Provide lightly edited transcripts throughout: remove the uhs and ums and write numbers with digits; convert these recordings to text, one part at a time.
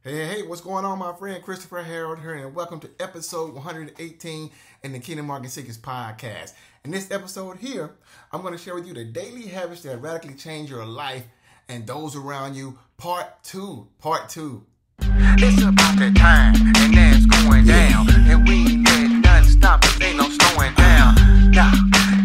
Hey, what's going on, my friend? Christopher Harold here, and welcome to episode 118 in the Kingdom Marketing Secrets podcast. In this episode here, I'm going to share with you the daily habits that radically change your life and those around you, part two. It's about that time, and now it's going down, and we ain't letting nothing stop us, ain't no slowing down. Now,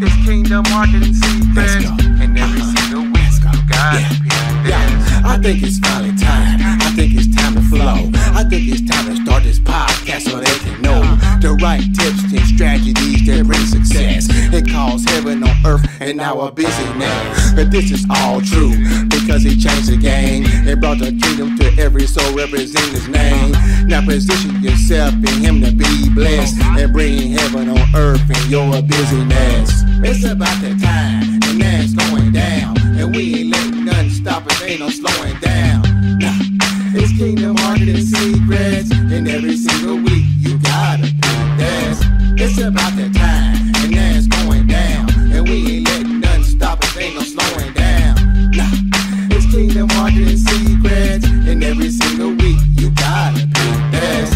it's Kingdom Marketing Secrets, and every single week you gotta be there. I think it's finally time. I think it's time to flow. I think it's time to start this podcast so they can know the right tips and strategies that bring success. It calls heaven on earth and our busyness. But this is all true because he changed the game and brought the kingdom to every soul representing his name. Now position yourself in him to be blessed and bring heaven on earth in your busyness. It's about that time and now it's going down, and we ain't letting nothing stop us, ain't no slowing down. Nah, it's Kingdom Marketing Secrets, and every single week you gotta be this. It's about that time, and now it's going down, and we ain't letting nothing stop us, ain't no slowing down. Nah, it's Kingdom Marketing Secrets, and every single week you gotta be this.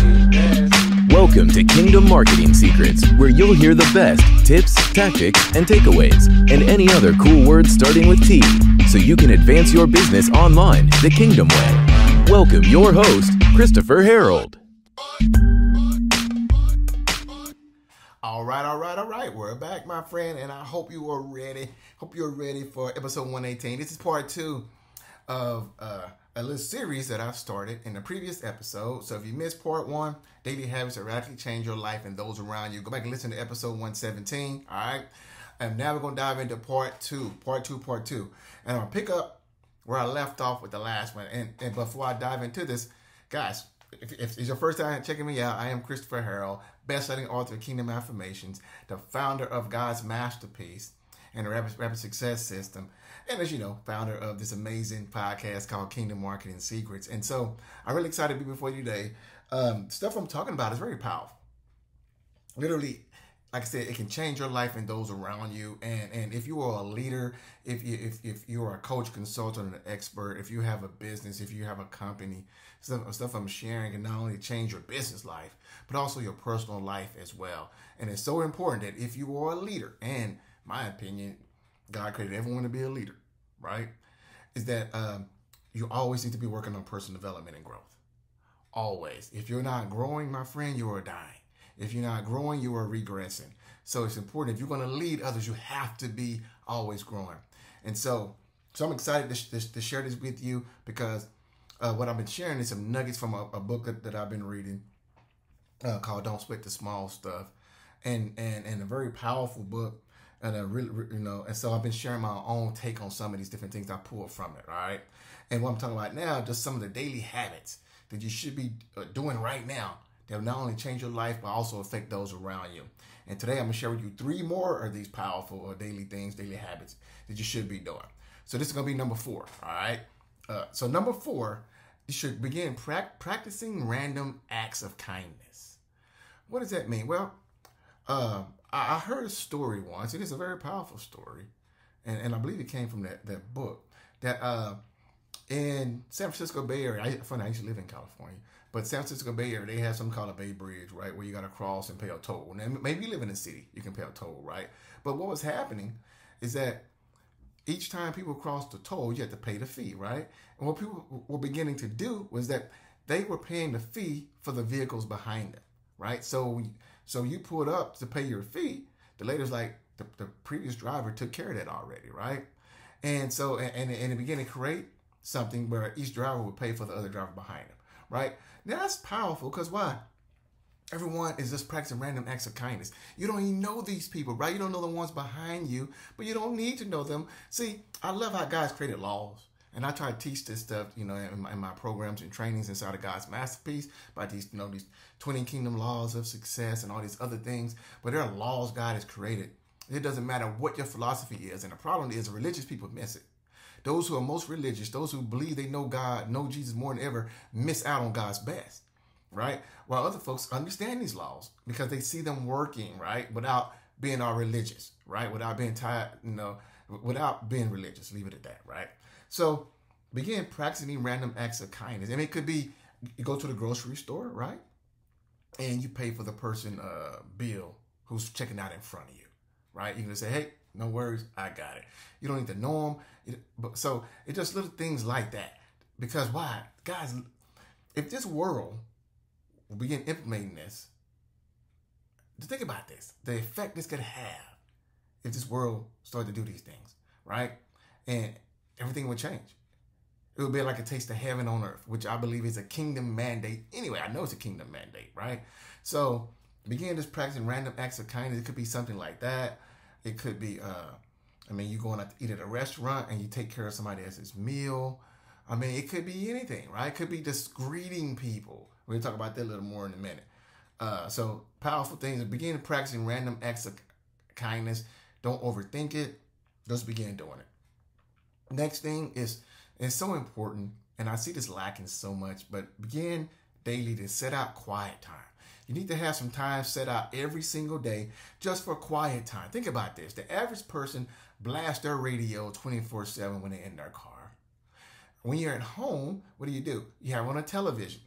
Welcome to Kingdom Marketing Secrets, where you'll hear the best tips, tactics, and takeaways, and any other cool words starting with T, so you can advance your business online the Kingdom way. Welcome your host, Christopher Harold. All right. We're back, my friend, and I hope you are ready. Hope you're ready for episode 118. This is part two of a little series that I started in the previous episode. So if you missed part one, daily habits that radically change your life and those around you, go back and listen to episode 117. All right. And now we're going to dive into part two. And I'm going to pick up where I left off with the last one. And before I dive into this, guys, if it's your first time checking me out, I am Christopher Harold, best-selling author of Kingdom Affirmations, the founder of God's Masterpiece and the Rapid Success System, and as you know, founder of this amazing podcast called Kingdom Marketing Secrets. And so I'm really excited to be before you today. Stuff I'm talking about is very powerful. Literally, like I said, it can change your life and those around you. And if you are a leader, if you are a coach, consultant, or an expert, if you have a business, if you have a company, stuff I'm sharing can not only change your business life, but also your personal life as well. And it's so important that if you are a leader, and my opinion, God created everyone to be a leader, right? Is that you always need to be working on personal development and growth. Always. If you're not growing, my friend, you are dying. If you're not growing, you are regressing. So it's important. If you're going to lead others, you have to be always growing. And so I'm excited to share this with you because what I've been sharing is some nuggets from a book that I've been reading called Don't Sweat the Small Stuff. And a very powerful book. And and so I've been sharing my own take on some of these different things I pulled from it, all right? And what I'm talking about now, just some of the daily habits that you should be doing right now that will not only change your life, but also affect those around you. And today I'm going to share with you 3 more of these powerful daily things, daily habits that you should be doing. So this is going to be number 4, all right? So number 4, you should begin practicing random acts of kindness. What does that mean? Well, I heard a story once. It is a very powerful story, and I believe it came from that book. That in San Francisco Bay Area, I used to live in California, but San Francisco Bay Area, they have something called a Bay Bridge, right, where you got to cross and pay a toll. Now, maybe you live in a city, you can pay a toll, right? But what was happening is that each time people crossed the toll, you had to pay the fee, right? And what people were beginning to do was that they were paying the fee for the vehicles behind them, right? So you pulled up to pay your fee. The lady's like, the previous driver took care of that already, right? And so, and it began to create something where each driver would pay for the other driver behind them, right? Now that's powerful because why? Everyone is just practicing random acts of kindness. You don't even know these people, right? You don't know the ones behind you, but you don't need to know them. See, I love how God's created laws. And I try to teach this stuff, in my programs and trainings inside of God's Masterpiece. By these 20 kingdom laws of success and all these other things. But there are laws God has created. It doesn't matter what your philosophy is. And the problem is religious people miss it. Those who are most religious, those who believe they know God, know Jesus more than ever, miss out on God's best, right? While other folks understand these laws because they see them working, right? Without being all religious, right? Without being tied, without being religious. Leave it at that, right? So begin practicing random acts of kindness. I mean, it could be you go to the grocery store, right? And you pay for the person bill who's checking out in front of you, right? You can say, hey, no worries, I got it. You don't need to know them. So it's just little things like that. Because why? Guys, if this world will begin implementing this, think about this, the effect this could have if this world started to do these things, right? And everything would change. It would be like a taste of heaven on earth, which I believe is a kingdom mandate. Anyway, I know it's a kingdom mandate, right? So begin just practicing random acts of kindness. It could be something like that. It could be, you going out to eat at a restaurant and you take care of somebody else's meal. I mean, it could be anything, right? It could be just greeting people. We're going to talk about that a little more in a minute. So powerful things. Begin practicing random acts of kindness. Don't overthink it. Just begin doing it. Next thing is, it's so important, and I see this lacking so much, but begin daily to set out quiet time. You need to have some time set out every single day just for quiet time. Think about this. The average person blasts their radio 24/7 when they're in their car. When you're at home, what do? You have on a television,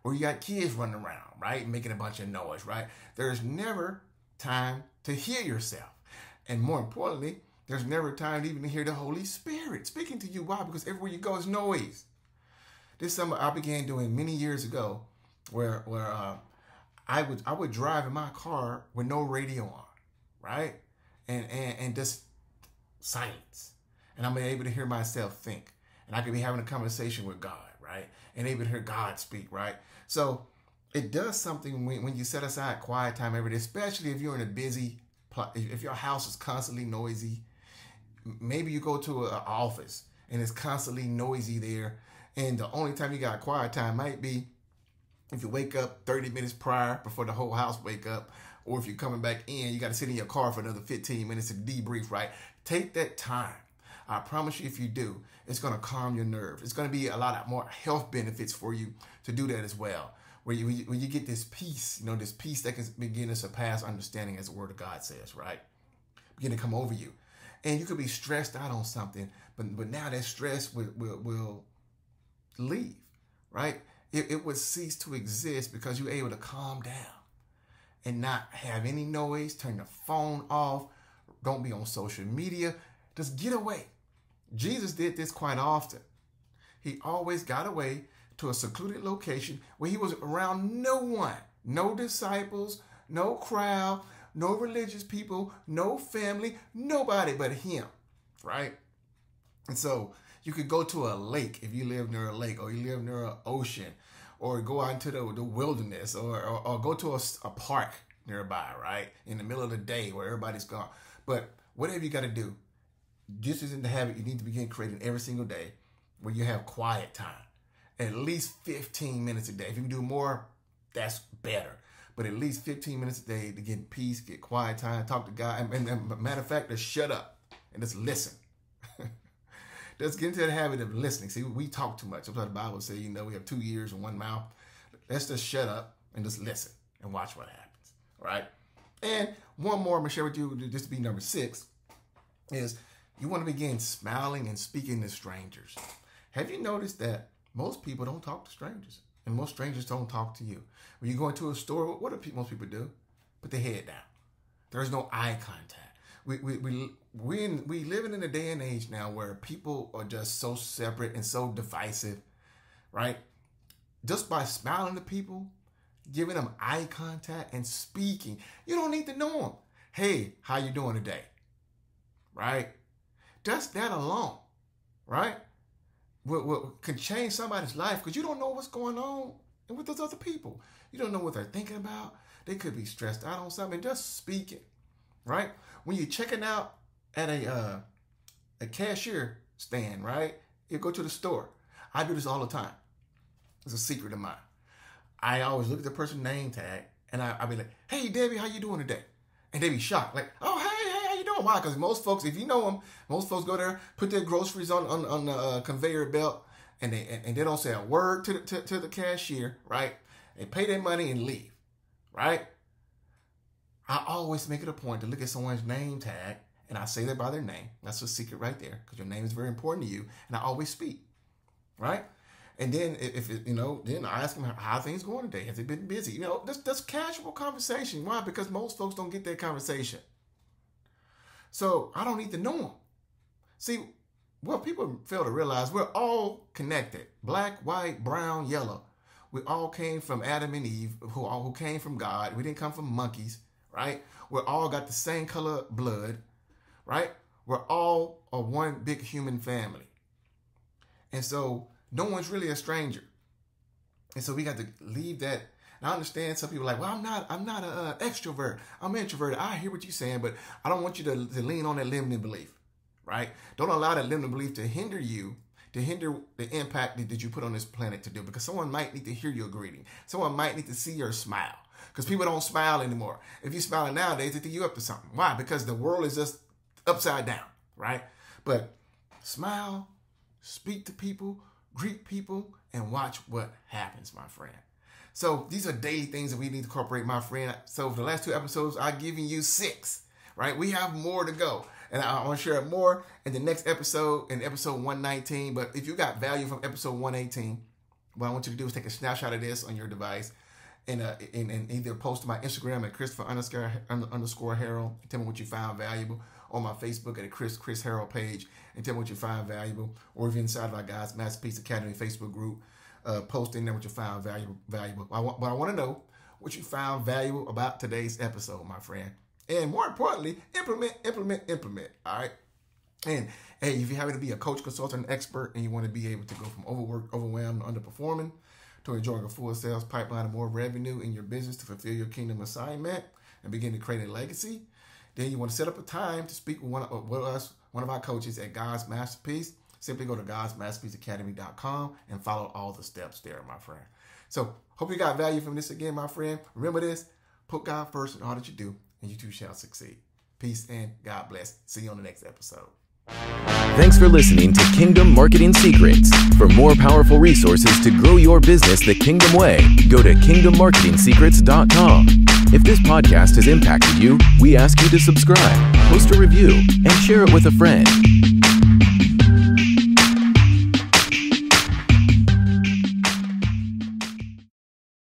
or you got kids running around, right? Making a bunch of noise, right? There's never time to hear yourself. And more importantly, there's never time even to hear the Holy Spirit speaking to you. Why? Because everywhere you go is noise. This is something I began doing many years ago, where I would drive in my car with no radio on, right, and just silence, and I'm able to hear myself think, and I could be having a conversation with God, right, and able to hear God speak, right. So it does something when you set aside quiet time every day, especially if you're in a busy, if your house is constantly noisy. Maybe you go to an office and it's constantly noisy there, and the only time you got quiet time might be if you wake up 30 minutes prior before the whole house wake up, or if you're coming back in, you got to sit in your car for another 15 minutes to debrief, right? Take that time. I promise you, if you do, it's going to calm your nerves. It's going to be a lot more health benefits for you to do that as well. Where you get this peace, this peace that can begin to surpass understanding, as the Word of God says, right? Begin to come over you. And you could be stressed out on something, but now that stress will leave, right? It would cease to exist because you're able to calm down and not have any noise, turn the phone off, don't be on social media, just get away. Jesus did this quite often. He always got away to a secluded location where he was around no one, no disciples, no crowd, no religious people, no family, nobody but him, right? And so you could go to a lake if you live near a lake, or you live near an ocean, or go out into the wilderness, or go to a park nearby, right? In the middle of the day where everybody's gone. But whatever you got to do, just as in the habit, you need to begin creating every single day where you have quiet time. At least 15 minutes a day. If you can do more, that's better. But at least 15 minutes a day to get peace, get quiet time, talk to God. And matter of fact, just shut up and just listen. Just get into the habit of listening. See, we talk too much. That's what the Bible says, we have 2 ears and 1 mouth. Let's just shut up and just listen and watch what happens. All right? And one more I'm going to share with you, just to be number 6, is you want to begin smiling and speaking to strangers. Have you noticed that most people don't talk to strangers, and most strangers don't talk to you? When you go into a store, what do most people do? Put their head down. There's no eye contact. We living in a day and age now where people are just so separate and so divisive, right? Just by smiling to people, giving them eye contact and speaking, you don't need to know them. Hey, how you doing today? Right? Just that alone, right? Can change somebody's life, because you don't know what's going on with those other people. You don't know what they're thinking about. They could be stressed out on something. Just speaking, right? When you're checking out at a cashier stand, right? You go to the store. I do this all the time. It's a secret of mine. I always look at the person's name tag, and I be like, "Hey, Debbie, how you doing today?" And they be shocked, like, "Oh, hey, how you doing?" Why? Because most folks, if you know them, most folks go there, put their groceries on the conveyor belt, and they don't say a word to the cashier, right? They pay their money and leave, right? I always make it a point to look at someone's name tag and I say that by their name. That's a secret right there, because your name is very important to you, and I always speak, right? And then then I ask them how things going today. Has it been busy? That's casual conversation. Why? Because most folks don't get that conversation. So I don't need to know them. See, what people fail to realize, we're all connected. Black, white, brown, yellow. We all came from Adam and Eve, who came from God. We didn't come from monkeys, right? We all got the same color blood, right? We're all a one big human family. And so no one's really a stranger. And so we got to leave that. And I understand some people are like, well, I'm not an extrovert. I'm introverted. I hear what you're saying, but I don't want you to lean on that limiting belief, right? Don't allow that limiting belief to hinder you, to hinder the impact that you put on this planet to do, because someone might need to hear your greeting. Someone might need to see your smile, because people don't smile anymore. If you're smiling nowadays, they think you're up to something. Why? Because the world is just upside down, right? But smile, speak to people, greet people, and watch what happens, my friend. So these are daily things that we need to incorporate, my friend. So for the last 2 episodes, I've given you 6, right? We have more to go. And I want to share more in the next episode, in episode 119. But if you got value from episode 118, what I want you to do is take a snapshot of this on your device and either post to my Instagram at Christopher_Harrell and tell me what you found valuable, or my Facebook at a Chris Harrell page and tell me what you find valuable, or if you're inside of our God's Masterpiece Academy Facebook group, post in there what you found valuable. But I want to know what you found valuable about today's episode, my friend. And more importantly, implement. All right. And hey, if you happen to be a coach, consultant, expert, and you want to be able to go from overworked, overwhelmed, underperforming to enjoying a full sales pipeline and more revenue in your business to fulfill your kingdom assignment and begin to create a legacy, then you want to set up a time to speak with one of our coaches at God's Masterpiece. Simply go to godsmasterpieceacademy.com and follow all the steps there, my friend. So hope you got value from this again, my friend. Remember this, put God first in all that you do, and you too shall succeed. Peace and God bless. See you on the next episode. Thanks for listening to Kingdom Marketing Secrets. For more powerful resources to grow your business the Kingdom way, go to kingdommarketingsecrets.com. If this podcast has impacted you, we ask you to subscribe, post a review, and share it with a friend.